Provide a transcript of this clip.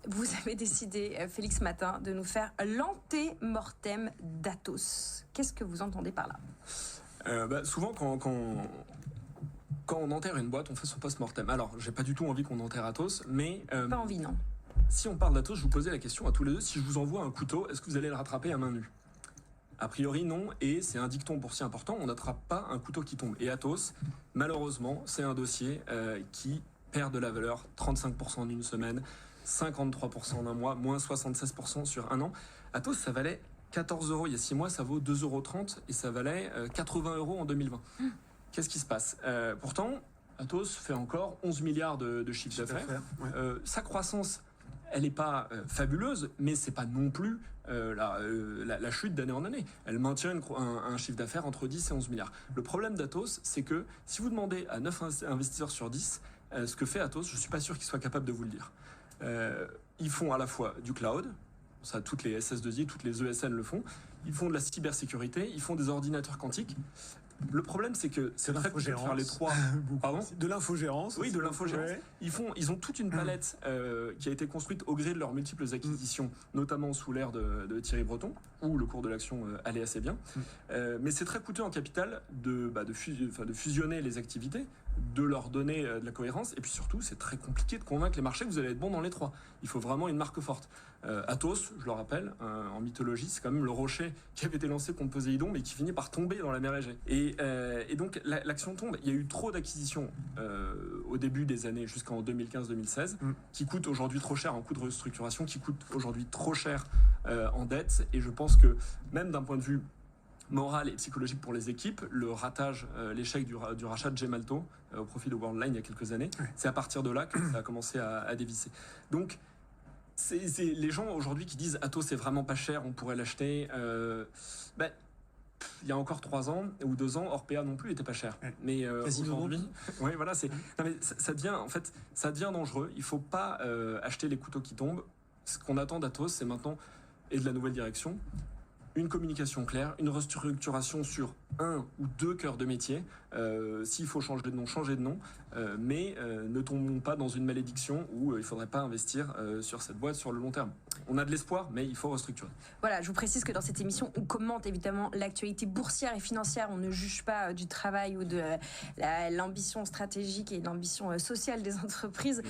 vous avez décidé, Félix Matin, de nous faire l'anté-mortem d'Atos. Qu'est-ce que vous entendez par là ? Souvent, quand on enterre une boîte, on fait son post-mortem. Alors, j'ai pas du tout envie qu'on enterre Atos, mais... Pas envie, non. Si on parle d'Atos, je vous posais la question à tous les deux, si je vous envoie un couteau, est-ce que vous allez le rattraper à main nue ? A priori, non, et c'est un dicton boursier important, on n'attrape pas un couteau qui tombe. Et Atos, malheureusement, c'est un dossier qui perd de la valeur, 35% en une semaine, 53% en un mois, moins 76% sur un an. Atos, ça valait 14 € il y a 6 mois, ça vaut 2,30 € et ça valait 80 € en 2020. Qu'est-ce qui se passe ? Pourtant, Atos fait encore 11 milliards de chiffre d'affaires. Ouais. Sa croissance, elle n'est pas fabuleuse, mais c'est pas non plus la chute d'année en année. Elle maintient un chiffre d'affaires entre 10 et 11 milliards. Le problème d'Atos, c'est que si vous demandez à 9 investisseurs sur 10 ce que fait Atos, je ne suis pas sûr qu'ils soient capables de vous le dire. Ils font à la fois du cloud, ça toutes les SS2I, toutes les ESN le font, ils font de la cybersécurité, ils font des ordinateurs quantiques. Le problème, c'est que c'est très compliqué de faire les trois. Pardon ? De l'infogérance. Oui, de l'infogérance. Ils ont toute une palette qui a été construite au gré de leurs multiples acquisitions, notamment sous l'ère de Thierry Breton, où le cours de l'action allait assez bien. Mais c'est très coûteux en capital de fusionner les activités, de leur donner de la cohérence, et puis surtout, c'est très compliqué de convaincre les marchés que vous allez être bon dans les trois. Il faut vraiment une marque forte. Atos, je le rappelle, en mythologie, c'est quand même le rocher qui avait été lancé contre Poséidon, mais qui finit par tomber dans la mer Égée. Et donc, l'action tombe. Il y a eu trop d'acquisitions au début des années, jusqu'en 2015-2016, qui coûtent aujourd'hui trop cher en coût de restructuration, qui coûtent aujourd'hui trop cher en dette. Et je pense que, même d'un point de vue moral et psychologique pour les équipes, le ratage, l'échec du rachat de Gemalto au profit de Worldline il y a quelques années, c'est à partir de là que ça a commencé à dévisser. Donc, c'est les gens aujourd'hui qui disent Atos c'est vraiment pas cher, on pourrait l'acheter. Il y a encore 3 ans ou 2 ans, Orpea non plus était pas cher. Mais aujourd'hui, oui, voilà, ça devient dangereux. Il faut pas acheter les couteaux qui tombent. Ce qu'on attend d'Atos, c'est maintenant, et de la nouvelle direction, une communication claire, une restructuration sur 1 ou 2 cœurs de métier. S'il faut changer de nom, changer de nom. Mais ne tombons pas dans une malédiction où il ne faudrait pas investir sur cette boîte sur le long terme. On a de l'espoir, mais il faut restructurer. Voilà, je vous précise que dans cette émission, on commente évidemment l'actualité boursière et financière. On ne juge pas du travail ou de l'ambition stratégique et l'ambition sociale des entreprises.